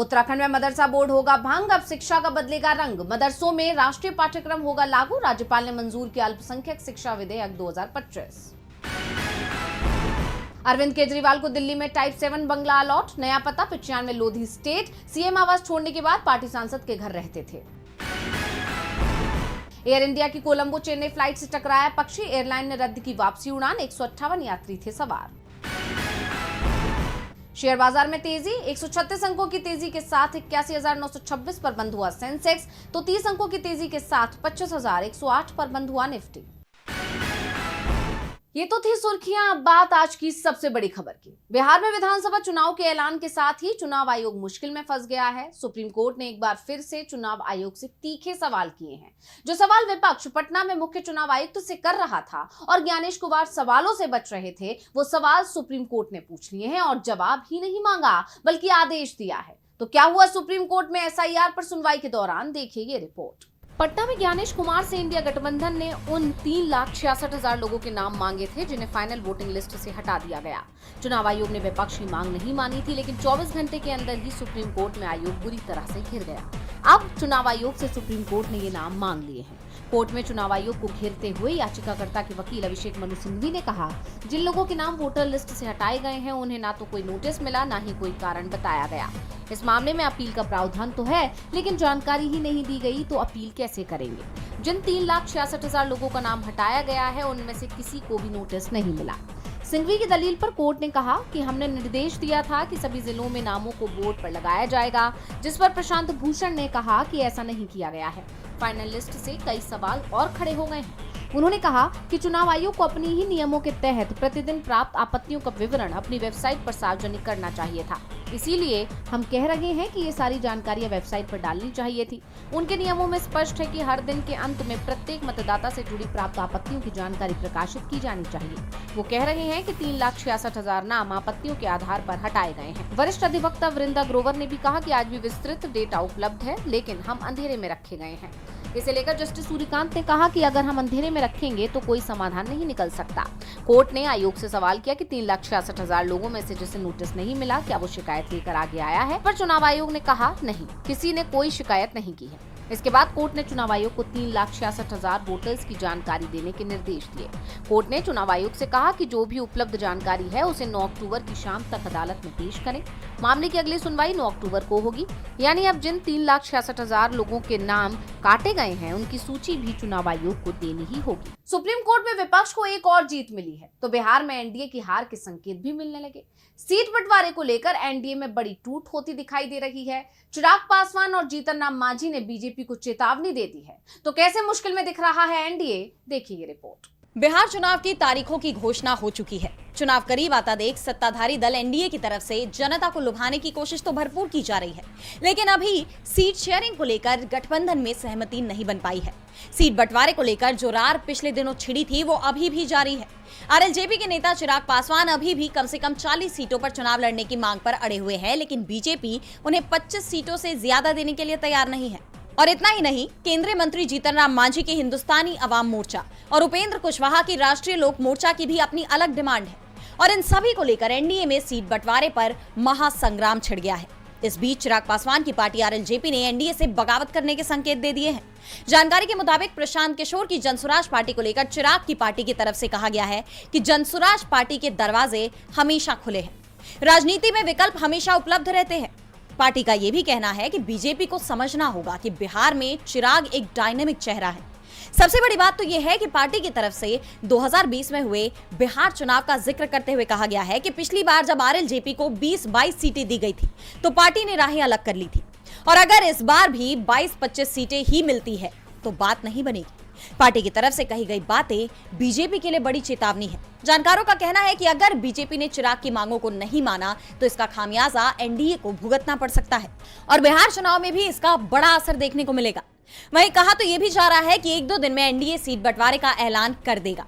उत्तराखंड में मदरसा बोर्ड होगा भंग, अब शिक्षा का बदलेगा रंग। मदरसों में राष्ट्रीय पाठ्यक्रम होगा लागू, राज्यपाल ने मंजूर किया अल्पसंख्यक शिक्षा विधेयक 2025। अरविंद केजरीवाल को दिल्ली में टाइप 7 बंगला अलॉट, नया पता 95 लोधी स्टेट। सीएम आवास छोड़ने के बाद पार्टी सांसद के घर रहते थे। एयर इंडिया की कोलंबो चेन्नई फ्लाइट से टकराया पक्षी, एयरलाइन ने रद्द की वापसी उड़ान, 158 यात्री थे सवार। शेयर बाजार में तेजी, 136 अंकों की तेजी के साथ 81,926 पर बंद हुआ सेंसेक्स, तो 30 अंकों की तेजी के साथ 25,108 पर बंद हुआ निफ्टी। ये तो थी सुर्खियां, अब बात आज की सबसे बड़ी खबर की। बिहार में विधानसभा चुनाव के ऐलान के साथ ही चुनाव आयोग मुश्किल में फंस गया है। सुप्रीम कोर्ट ने एक बार फिर से चुनाव आयोग से तीखे सवाल किए हैं। जो सवाल विपक्ष पटना में मुख्य चुनाव आयुक्त से कर रहा था और ज्ञानेश कुमार सवालों से बच रहे थे, वो सवाल सुप्रीम कोर्ट ने पूछ लिए हैं और जवाब ही नहीं मांगा बल्कि आदेश दिया है। तो क्या हुआ सुप्रीम कोर्ट में एसआईआर पर सुनवाई के दौरान, देखिए ये रिपोर्ट। पटना में ज्ञानेश कुमार से इंडिया गठबंधन ने उन 3,66,000 लोगों के नाम मांगे थे जिन्हें फाइनल वोटिंग लिस्ट से हटा दिया गया। चुनाव आयोग ने विपक्ष की मांग नहीं मानी थी, लेकिन 24 घंटे के अंदर ही सुप्रीम कोर्ट में आयोग बुरी तरह से घिर गया। अब चुनाव आयोग से सुप्रीम कोर्ट ने ये नाम मांग लिए हैं। कोर्ट में चुनाव आयोग को घेरते हुए याचिकाकर्ता के वकील अभिषेक मनु सिंघवी ने कहा, जिन लोगों के नाम वोटर लिस्ट से हटाए गए हैं उन्हें ना तो कोई नोटिस मिला, ना ही कोई कारण बताया गया। इस मामले में अपील का प्रावधान तो है, लेकिन जानकारी ही नहीं दी गई तो अपील कैसे करेंगे। जिन 3,66,000 लोगों का नाम हटाया गया है उनमें से किसी को भी नोटिस नहीं मिला। सिंघवी की दलील पर कोर्ट ने कहा कि हमने निर्देश दिया था कि सभी जिलों में नामों को बोर्ड पर लगाया जाएगा, जिस पर प्रशांत भूषण ने कहा कि ऐसा नहीं किया गया है। फाइनल लिस्ट से कई सवाल और खड़े हो गए हैं। उन्होंने कहा कि चुनाव आयोग को अपनी ही नियमों के तहत प्रतिदिन प्राप्त आपत्तियों का विवरण अपनी वेबसाइट पर सार्वजनिक करना चाहिए था। इसीलिए हम कह रहे हैं कि ये सारी जानकारियां वेबसाइट पर डालनी चाहिए थी। उनके नियमों में स्पष्ट है कि हर दिन के अंत में प्रत्येक मतदाता से जुड़ी प्राप्त आपत्तियों की जानकारी प्रकाशित की जानी चाहिए। वो कह रहे हैं कि 3,66,000 नाम आपत्तियों के आधार पर हटाए गए हैं। वरिष्ठ अधिवक्ता वृंदा ग्रोवर ने भी कहा कि आज भी विस्तृत डेटा उपलब्ध है, लेकिन हम अंधेरे में रखे गए हैं। इसे लेकर जस्टिस सूर्यकांत ने कहा कि अगर हम अंधेरे में रखेंगे तो कोई समाधान नहीं निकल सकता। कोर्ट ने आयोग से सवाल किया कि 3,66,000 लोगों में से जिसे नोटिस नहीं मिला, क्या वो शिकायत लेकर आगे आया है? पर चुनाव आयोग ने कहा नहीं, किसी ने कोई शिकायत नहीं की है। इसके बाद कोर्ट ने चुनाव आयोग को 3,66,000 वोटर्स की जानकारी देने के निर्देश दिए। कोर्ट ने चुनाव आयोग से कहा कि जो भी उपलब्ध जानकारी है उसे 9 अक्टूबर की शाम तक अदालत में पेश करें। मामले की अगली सुनवाई 9 अक्टूबर को होगी। यानी अब जिन 3,66,000 लोगों के नाम काटे गए हैं उनकी सूची भी चुनाव आयोग को देनी ही होगी। सुप्रीम कोर्ट में विपक्ष को एक और जीत मिली है तो बिहार में एनडीए की हार के संकेत भी मिलने लगे। सीट बंटवारे को लेकर एनडीए में बड़ी टूट होती दिखाई दे रही है। चिराग पासवान और जीतन राम मांझी ने बीजेपी को चेतावनी दे दी है। तो कैसे मुश्किल में दिख रहा है एनडीए, देखिए ये रिपोर्ट। बिहार चुनाव की तारीखों की घोषणा हो चुकी है। चुनाव करीब आता देख सत्ताधारी दल एनडीए की तरफ से जनता को लुभाने की कोशिश तो भरपूर की जा रही है, लेकिन अभी सीट शेयरिंग को लेकर गठबंधन में सहमति नहीं बन पाई है। सीट बंटवारे को लेकर जो रार पिछले दिनों छिड़ी थी वो अभी भी जारी है। आरएलजेपी के नेता चिराग पासवान अभी भी कम से कम 40 सीटों पर चुनाव लड़ने की मांग पर अड़े हुए हैं, लेकिन बीजेपी उन्हें 25 सीटों से ज्यादा देने के लिए तैयार नहीं है। और इतना ही नहीं, केंद्रीय मंत्री जीतन राम मांझी के हिंदुस्तानी अवाम मोर्चा और उपेंद्र कुशवाहा की राष्ट्रीय लोक मोर्चा की भी अपनी अलग डिमांड है और इन सभी को लेकर एनडीए में सीट बंटवारे पर महासंग्राम छिड़ गया है। इस बीच चिराग पासवान की पार्टी आरएलजेपी ने एनडीए से बगावत करने के संकेत दे दिए हैं। जानकारी के मुताबिक प्रशांत किशोर की जनसुराज पार्टी को लेकर चिराग की पार्टी की तरफ से कहा गया है कि जनसुराज पार्टी के दरवाजे हमेशा खुले हैं। राजनीति में विकल्प हमेशा उपलब्ध रहते हैं। पार्टी का यह भी कहना है कि बीजेपी को समझना होगा कि बिहार में चिराग एक डायनेमिक चेहरा है। सबसे बड़ी बात तो यह है कि पार्टी की तरफ से 2020 में हुए बिहार चुनाव का जिक्र करते हुए कहा गया है कि पिछली बार जब आरएलजेपी को 20-22 सीटें दी गई थी तो पार्टी ने राहें अलग कर ली थी और अगर इस बार भी 22-25 सीटें ही मिलती है तो बात नहीं बनेगी। पार्टी की तरफ से कही गई बातें बीजेपी के लिए बड़ी चेतावनी है। जानकारों का कहना है कि अगर बीजेपी ने चिराग की मांगों को नहीं माना तो इसका खामियाजा एनडीए को भुगतना पड़ सकता है और बिहार चुनाव में भी इसका बड़ा असर देखने को मिलेगा। वहीं कहा तो यह भी जा रहा है कि 1-2 दिन में एनडीए सीट बंटवारे का ऐलान कर देगा।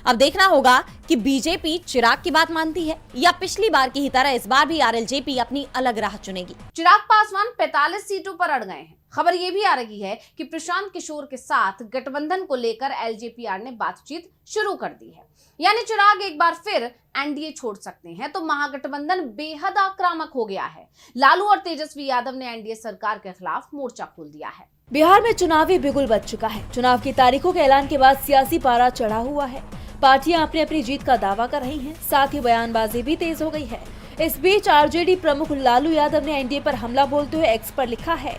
अब देखना होगा कि बीजेपी चिराग की बात मानती है या पिछली बार की ही तरह इस बार भी आरएलजेपी अपनी अलग राह चुनेगी। चिराग पासवान 45 सीटों पर अड़ गए हैं। खबर ये भी आ रही है कि प्रशांत किशोर के साथ गठबंधन को लेकर एलजेपीआर ने बातचीत शुरू कर दी है। यानी चिराग एक बार फिर एनडीए छोड़ सकते हैं तो महागठबंधन बेहद आक्रामक हो गया है। लालू और तेजस्वी यादव ने एनडीए सरकार के खिलाफ मोर्चा खोल दिया है। बिहार में चुनावी बिगुल बज चुका है। चुनाव की तारीखों के ऐलान के बाद सियासी पारा चढ़ा हुआ है। पार्टियां अपनी अपनी जीत का दावा कर रही हैं, साथ ही बयानबाजी भी तेज हो गई है। इस बीच आरजेडी प्रमुख लालू यादव ने एनडीए पर हमला बोलते हुए एक्स पर लिखा है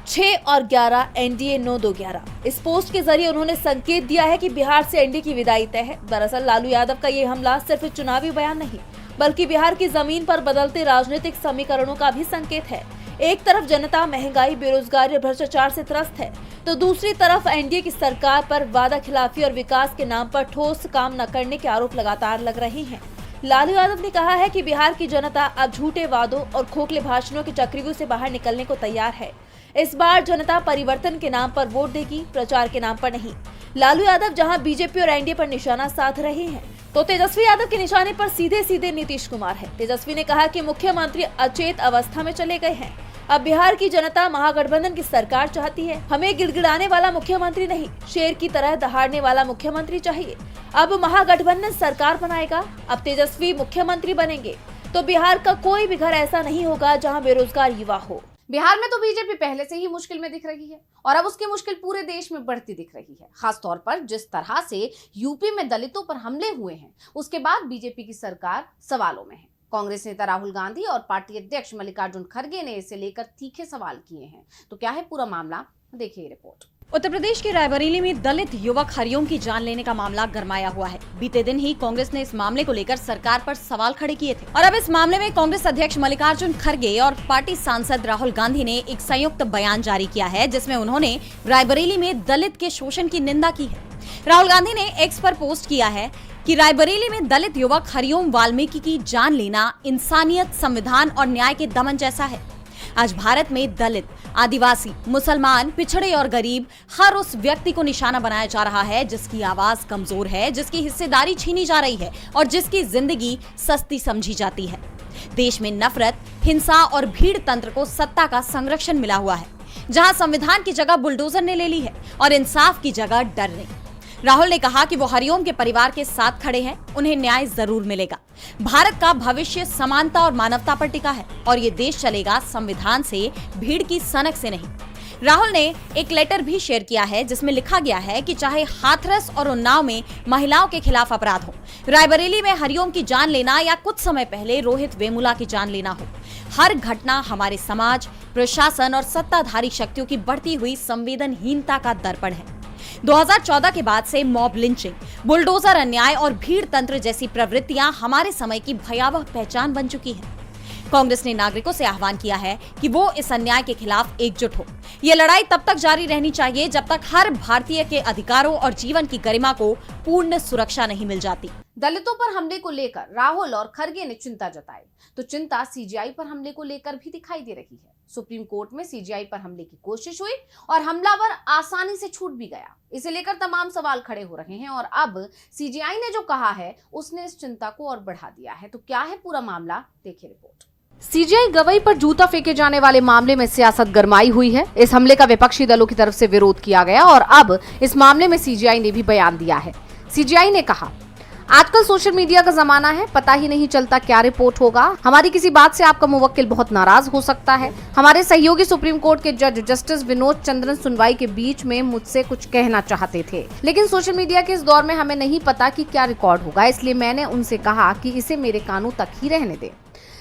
6 और 11 एनडीए 9-2-11। इस पोस्ट के जरिए उन्होंने संकेत दिया है कि बिहार से एनडीए की विदाई तय है। दरअसल लालू यादव का ये हमला सिर्फ चुनावी बयान नहीं बल्कि बिहार की जमीन पर बदलते राजनीतिक समीकरणों का भी संकेत है। एक तरफ जनता महंगाई, बेरोजगारी और भ्रष्टाचार से त्रस्त है तो दूसरी तरफ एनडीए की सरकार पर वादा खिलाफी और विकास के नाम पर ठोस काम न करने के आरोप लगातार लग रहे हैं। लालू यादव ने कहा है कि बिहार की जनता अब झूठे वादों और खोखले भाषणों के चक्रव्यूह से बाहर निकलने को तैयार है। इस बार जनता परिवर्तन के नाम पर वोट देगी, प्रचार के नाम पर नहीं। लालू यादव जहां बीजेपी और एनडीए पर निशाना साध रहे हैं तो तेजस्वी यादव के निशाने पर सीधे सीधे नीतीश कुमार है। तेजस्वी ने कहा कि मुख्यमंत्री अचेत अवस्था में चले गए हैं। अब बिहार की जनता महागठबंधन की सरकार चाहती है। हमें गिड़गिड़ाने वाला मुख्यमंत्री नहीं, शेर की तरह दहाड़ने वाला मुख्यमंत्री चाहिए। अब महागठबंधन सरकार बनाएगा, अब तेजस्वी मुख्यमंत्री बनेंगे तो बिहार का कोई भी घर ऐसा नहीं होगा जहां बेरोजगार युवा हो। बिहार में तो बीजेपी पहले से ही मुश्किल में दिख रही है और अब उसकी मुश्किल पूरे देश में बढ़ती दिख रही है। खासतौर पर जिस तरह से यूपी में दलितों पर हमले हुए हैं उसके बाद बीजेपी की सरकार सवालों में है। कांग्रेस नेता राहुल गांधी और पार्टी अध्यक्ष मल्लिकार्जुन खड़गे ने इसे लेकर तीखे सवाल किए हैं। तो क्या है पूरा मामला, देखिए रिपोर्ट। उत्तर प्रदेश के रायबरेली में दलित युवक हरिओम की जान लेने का मामला गरमाया हुआ है। बीते दिन ही कांग्रेस ने इस मामले को लेकर सरकार पर सवाल खड़े किए थे और अब इस मामले में कांग्रेस अध्यक्ष मल्लिकार्जुन खड़गे और पार्टी सांसद राहुल गांधी ने एक संयुक्त बयान जारी किया है जिसमें उन्होंने रायबरेली में दलित के शोषण की निंदा की है। राहुल गांधी ने एक्स पर पोस्ट किया है कि रायबरेली में दलित युवक हरिओम वाल्मीकि की जान लेना इंसानियत, संविधान और न्याय के दमन जैसा है। आज भारत में दलित, आदिवासी, मुसलमान, पिछड़े और गरीब हर उस व्यक्ति को निशाना बनाया जा रहा है जिसकी आवाज कमजोर है, जिसकी हिस्सेदारी छीनी जा रही है और जिसकी जिंदगी सस्ती समझी जाती है। देश में नफरत, हिंसा और भीड़ तंत्र को सत्ता का संरक्षण मिला हुआ है, जहां संविधान की जगह बुलडोजर ने ले ली है और इंसाफ की जगह डर ने। राहुल ने कहा कि वो हरिओम के परिवार के साथ खड़े हैं, उन्हें न्याय जरूर मिलेगा। भारत का भविष्य समानता और मानवता पर टिका है और ये देश चलेगा संविधान से, भीड़ की सनक से नहीं। राहुल ने एक लेटर भी शेयर किया है जिसमें लिखा गया है कि चाहे हाथरस और उन्नाव में महिलाओं के खिलाफ अपराध हो, रायबरेली में हरिओम की जान लेना या कुछ समय पहले रोहित वेमुला की जान लेना हो, हर घटना हमारे समाज, प्रशासन और सत्ताधारी शक्तियों की बढ़ती हुई संवेदनहीनता का दर्पण है। 2014 के बाद से मॉब लिंचिंग, बुलडोजर अन्याय और भीड़ तंत्र जैसी प्रवृत्तियां हमारे समय की भयावह पहचान बन चुकी हैं। कांग्रेस ने नागरिकों से आह्वान किया है कि वो इस अन्याय के खिलाफ एकजुट हो। ये लड़ाई तब तक जारी रहनी चाहिए जब तक हर भारतीय के अधिकारों और जीवन की गरिमा को पूर्ण सुरक्षा नहीं मिल जाती। दलितों पर हमले को लेकर राहुल और खड़गे ने चिंता जताई तो चिंता सीजीआई पर हमले को लेकर भी दिखाई दे रही है। सुप्रीम कोर्ट में सीजीआई पर हमले की कोशिश हुई और हमलावर आसानी से छूट भी गया। इसे लेकर तमाम सवाल खड़े हो रहे हैं और अब सीजीआई ने जो कहा है उसने इस चिंता को और बढ़ा दिया है। तो क्या है पूरा मामला, देखिए रिपोर्ट। सीजीआई गवई पर जूता फेंके जाने वाले मामले में सियासत गरमाई हुई है। इस हमले का विपक्षी दलों की तरफ से विरोध किया गया और अब इस मामले में सीजीआई ने भी बयान दिया है। सीजीआई ने कहा, आजकल सोशल मीडिया का जमाना है, पता ही नहीं चलता क्या रिपोर्ट होगा। हमारी किसी बात से आपका मुवक्किल बहुत नाराज हो सकता है। हमारे सहयोगी सुप्रीम कोर्ट के जज जस्टिस विनोद चंद्रन सुनवाई के बीच में मुझसे कुछ कहना चाहते थे, लेकिन सोशल मीडिया के इस दौर में हमें नहीं पता कि क्या रिकॉर्ड होगा, इसलिए मैंने उनसे कहा कि इसे मेरे कानों तक ही रहने दें।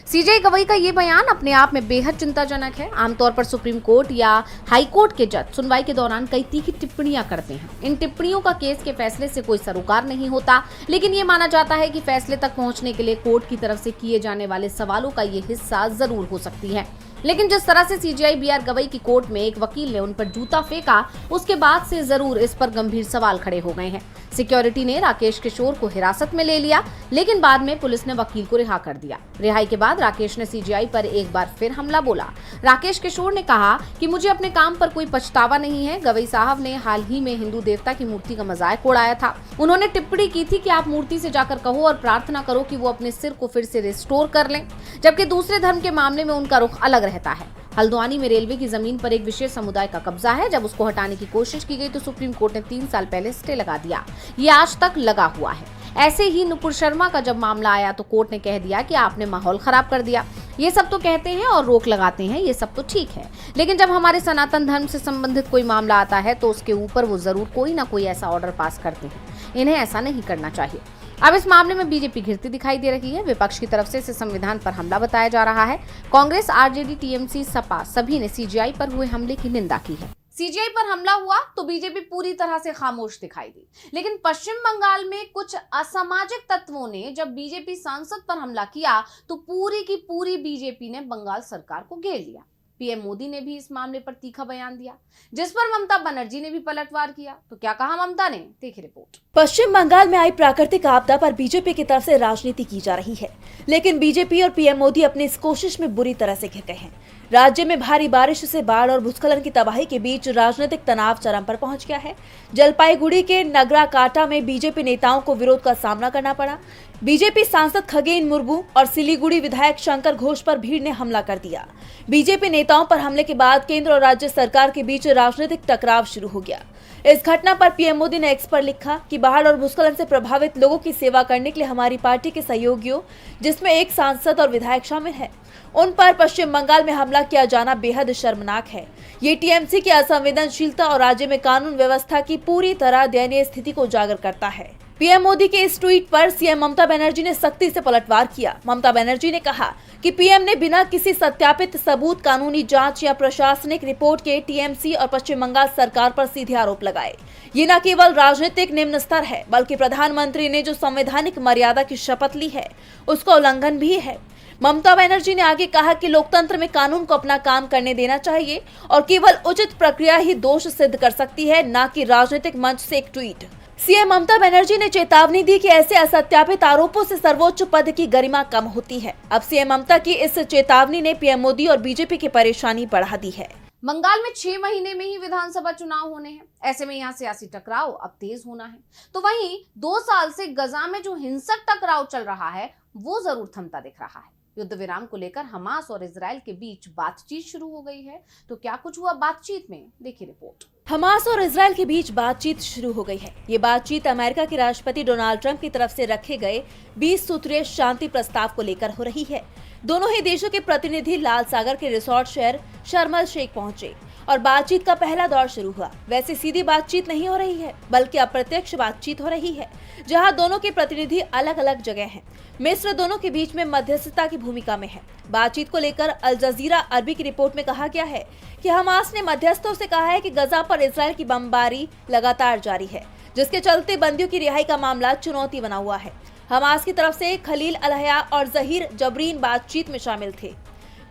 सीजीआई गवई का ये बयान अपने आप में बेहद चिंताजनक है। आमतौर पर सुप्रीम कोर्ट या हाई कोर्ट के जज सुनवाई के दौरान कई तीखी टिप्पणियां करते हैं। इन टिप्पणियों का केस के फैसले से कोई सरोकार नहीं होता, लेकिन ये माना जाता है कि फैसले तक पहुंचने के लिए कोर्ट की तरफ से किए जाने वाले सवालों का ये हिस्सा जरूर हो सकती है। लेकिन जिस तरह से सीजीआई बीआर गवई की कोर्ट में एक वकील ने उन पर जूता फेंका, उसके बाद से जरूर इस पर गंभीर सवाल खड़े हो गए हैं। सिक्योरिटी ने राकेश किशोर को हिरासत में ले लिया, लेकिन बाद में पुलिस ने वकील को रिहा कर दिया। रिहाई के बाद राकेश ने सीजीआई पर एक बार फिर हमला बोला। राकेश किशोर ने कहा कि मुझे अपने काम पर कोई पछतावा नहीं है। गवई साहब ने हाल ही में हिंदू देवता की मूर्ति का मजाक उड़ाया था। उन्होंने टिप्पणी की थी कि आप मूर्ति से जाकर कहो और प्रार्थना करो कि वो अपने सिर को फिर से रिस्टोर कर लें, जबकि दूसरे धर्म के मामले में उनका रुख अलग रहता है। हल्द्वानी में रेलवे की जमीन पर एक विशेष समुदाय का कब्जा है। जब उसको हटाने की कोशिश की गई तो सुप्रीम कोर्ट ने 3 साल पहले स्टे लगा दिया। ये आज तक लगा हुआ है। ऐसे ही नुपुर शर्मा का जब मामला आया तो कोर्ट ने कह दिया कि आपने माहौल खराब कर दिया। ये सब तो कहते हैं और रोक लगाते हैं, ये सब तो ठीक है, लेकिन जब हमारे सनातन धर्म से संबंधित कोई मामला आता है तो उसके ऊपर वो जरूर कोई ना कोई ऐसा ऑर्डर पास करते हैं। इन्हें ऐसा नहीं करना चाहिए। अब इस मामले में बीजेपी घिरती दिखाई दे रही है। विपक्ष की तरफ से इसे संविधान पर हमला बताया जा रहा है। कांग्रेस, आरजेडी, टीएमसी, सपा सभी ने सीजीआई पर हुए हमले की निंदा की है। सीजीआई पर हमला हुआ तो बीजेपी पूरी तरह से खामोश दिखाई दी, लेकिन पश्चिम बंगाल में कुछ असामाजिक तत्वों ने जब बीजेपी सांसद पर हमला किया तो पूरी की पूरी बीजेपी ने बंगाल सरकार को घेर लिया। पीएम मोदी ने भी इस मामले पर तीखा बयान दिया, जिस पर ममता बनर्जी ने भी पलटवार किया। तो क्या कहा ममता ने, देखिए रिपोर्ट। पश्चिम बंगाल में आई प्राकृतिक आपदा पर बीजेपी की तरफ से राजनीति की जा रही है, लेकिन बीजेपी और पीएम मोदी अपनी इस कोशिश में बुरी तरह से घिर गए हैं। राज्य में भारी बारिश से बाढ़ और भूस्खलन की तबाही के बीच राजनीतिक तनाव चरम पर पहुंच गया है। जलपाईगुड़ी के नगराकाटा में बीजेपी नेताओं को विरोध का सामना करना पड़ा। बीजेपी सांसद खगेन मुर्मू और सिलीगुड़ी विधायक शंकर घोष पर भीड़ ने हमला कर दिया। बीजेपी नेताओं पर हमले के बाद केंद्र और राज्य सरकार के बीच राजनीतिक टकराव शुरू हो गया। इस घटना पर पीएम मोदी ने एक्स पर लिखा कि बाढ़ और भूस्खलन से प्रभावित लोगों की सेवा करने के लिए हमारी पार्टी के सहयोगियों, जिसमें एक सांसद और विधायक शामिल है, उन पर पश्चिम बंगाल में हमला किया जाना बेहद शर्मनाक है। ये टीएमसी की असंवेदनशीलता और राज्य में कानून व्यवस्था की पूरी तरह दयनीय स्थिति को उजागर करता है। पीएम मोदी के इस ट्वीट पर सीएम ममता बनर्जी ने सख्ती से पलटवार किया। ममता बनर्जी ने कहा कि पीएम ने बिना किसी सत्यापित सबूत, कानूनी जांच या प्रशासनिक रिपोर्ट के टीएमसी और पश्चिम बंगाल सरकार पर सीधे आरोप लगाए। ये न केवल राजनीतिक निम्न स्तर है, बल्कि प्रधानमंत्री ने जो संवैधानिक मर्यादा की शपथ ली है उसका उल्लंघन भी है। ममता बनर्जी ने आगे कहा कि लोकतंत्र में कानून को अपना काम करने देना चाहिए और केवल उचित प्रक्रिया ही दोष सिद्ध कर सकती है, न कि राजनीतिक मंच से एक ट्वीट। सीएम ममता बनर्जी ने चेतावनी दी कि ऐसे असत्यापित आरोपों से सर्वोच्च पद की गरिमा कम होती है। अब सीएम ममता की इस चेतावनी ने पीएम मोदी और बीजेपी की परेशानी बढ़ा दी है। बंगाल में 6 महीने में ही विधानसभा चुनाव होने हैं। ऐसे में यहाँ सियासी टकराव अब तेज होना है। तो वहीं 2 साल से गजा में जो हिंसक टकराव चल रहा है वो जरूर थमता दिख रहा है। युद्ध विराम को लेकर हमास और इजराइल के बीच बातचीत शुरू हो गई है। तो क्या कुछ हुआ बातचीत में, देखिए रिपोर्ट। हमास और इजराइल के बीच बातचीत शुरू हो गई है। ये बातचीत अमेरिका के राष्ट्रपति डोनाल्ड ट्रंप की तरफ से रखे गए 20 सूत्रीय शांति प्रस्ताव को लेकर हो रही है। दोनों ही देशों के प्रतिनिधि लाल सागर के रिसोर्ट शहर शर्म अल शेख पहुंचे और बातचीत का पहला दौर शुरू हुआ। वैसे सीधी बातचीत नहीं हो रही है, बल्कि अप्रत्यक्ष बातचीत हो रही है, जहां दोनों के प्रतिनिधि अलग अलग जगह हैं। मिस्र दोनों के बीच में मध्यस्थता की भूमिका में है। बातचीत को लेकर अल जजीरा अरबी की रिपोर्ट में कहा गया है कि हमास ने मध्यस्थों से कहा है कि गजा पर इजराइल की बमबारी लगातार जारी है, जिसके चलते बंदियों की रिहाई का मामला चुनौती बना हुआ है। हमास की तरफ से खलील अलहया और जहीर जबरीन बातचीत में शामिल थे।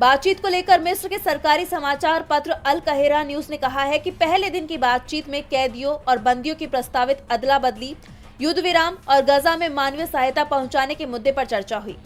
बातचीत को लेकर मिस्र के सरकारी समाचार पत्र अल काहिरा न्यूज ने कहा है कि पहले दिन की बातचीत में कैदियों और बंदियों की प्रस्तावित अदला बदली, युद्ध विराम और गजा में मानवीय सहायता पहुंचाने के मुद्दे पर चर्चा हुई।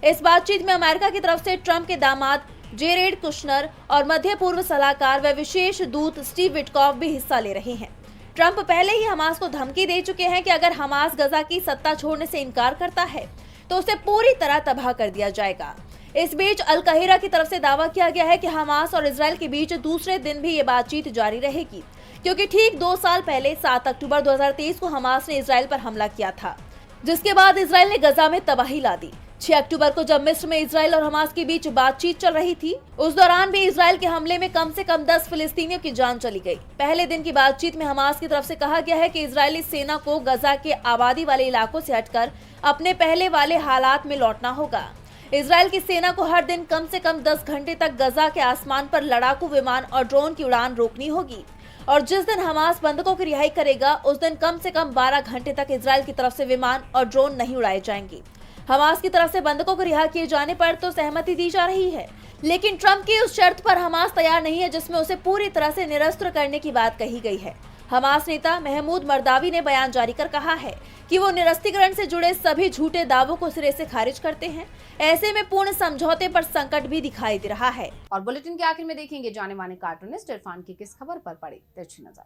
इस बातचीत में अमेरिका की तरफ से ट्रंप के दामाद जेरेड कुशनर और मध्य पूर्व सलाहकार व विशेष दूत स्टीव विटकॉफ भी हिस्सा ले रहे हैं। ट्रंप पहले ही हमास को धमकी दे चुके हैं कि अगर हमास गजा की सत्ता छोड़ने से इनकार करता है तो उसे पूरी तरह तबाह कर दिया जाएगा। इस बीच अल काहिरा की तरफ से दावा किया गया है कि हमास और इजराइल के बीच दूसरे दिन भी ये बातचीत जारी रहेगी, क्योंकि ठीक 2 साल पहले 7 अक्टूबर 2023 को हमास ने इजराइल पर हमला किया था, जिसके बाद इजराइल ने गजा में तबाही ला दी। 6 अक्टूबर को जब मिस्र में इजराइल और हमास के बीच बातचीत चल रही थी, उस दौरान भी इजराइल के हमले में कम से कम 10 फिलिस्तीनियों की जान चली गई। पहले दिन की बातचीत में हमास की तरफ से कहा गया है कि इजरायली सेना को गजा के आबादी वाले इलाकों से हटकर अपने पहले वाले हालात में लौटना होगा। इजराइल की सेना को हर दिन कम से कम 10 घंटे तक गजा के आसमान पर लड़ाकू विमान और ड्रोन की उड़ान रोकनी होगी, और जिस दिन हमास बंधकों की रिहाई करेगा उस दिन कम से कम 12 घंटे तक इजराइल की तरफ से विमान और ड्रोन नहीं उड़ाए जाएंगे। हमास की तरफ से बंधकों को रिहा किए जाने पर तो सहमति दी जा रही है, लेकिन ट्रंप की उस शर्त पर हमास तैयार नहीं है जिसमें उसे पूरी तरह से निरस्त्र करने की बात कही गई है। हमास नेता महमूद मर्दावी ने बयान जारी कर कहा है कि वो निरस्तीकरण से जुड़े सभी झूठे दावों को सिरे से खारिज करते हैं। ऐसे में पूर्ण समझौते पर संकट भी दिखाई दे रहा है। और बुलेटिन के आखिर में देखेंगे जाने माने कार्टूनिस्ट इरफान की किस खबर पर पड़ी तिरछी नजर।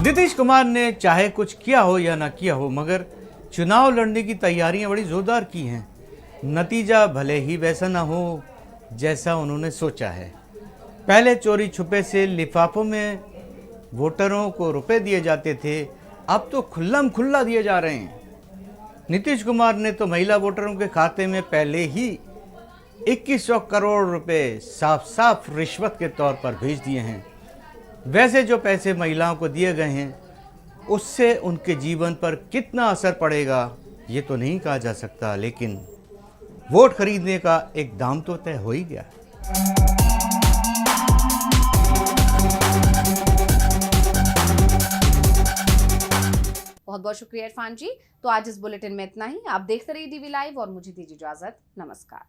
नीतीश कुमार ने चाहे कुछ किया हो या ना किया हो, मगर चुनाव लड़ने की तैयारियां बड़ी जोरदार की हैं। नतीजा भले ही वैसा ना हो जैसा उन्होंने सोचा है। पहले चोरी छुपे से लिफाफों में वोटरों को रुपए दिए जाते थे, अब तो खुल्लम खुल्ला दिए जा रहे हैं। नीतीश कुमार ने तो महिला वोटरों के खाते में पहले ही 2100 करोड़ रुपए साफ साफ रिश्वत के तौर पर भेज दिए हैं। वैसे जो पैसे महिलाओं को दिए गए हैं उससे उनके जीवन पर कितना असर पड़ेगा ये तो नहीं कहा जा सकता, लेकिन वोट खरीदने का एक दाम तो तय हो ही गया। बहुत बहुत शुक्रिया इरफान जी। तो आज इस बुलेटिन में इतना ही। आप देखते रहिए डीवी लाइव और मुझे दीजिए इजाजत। नमस्कार।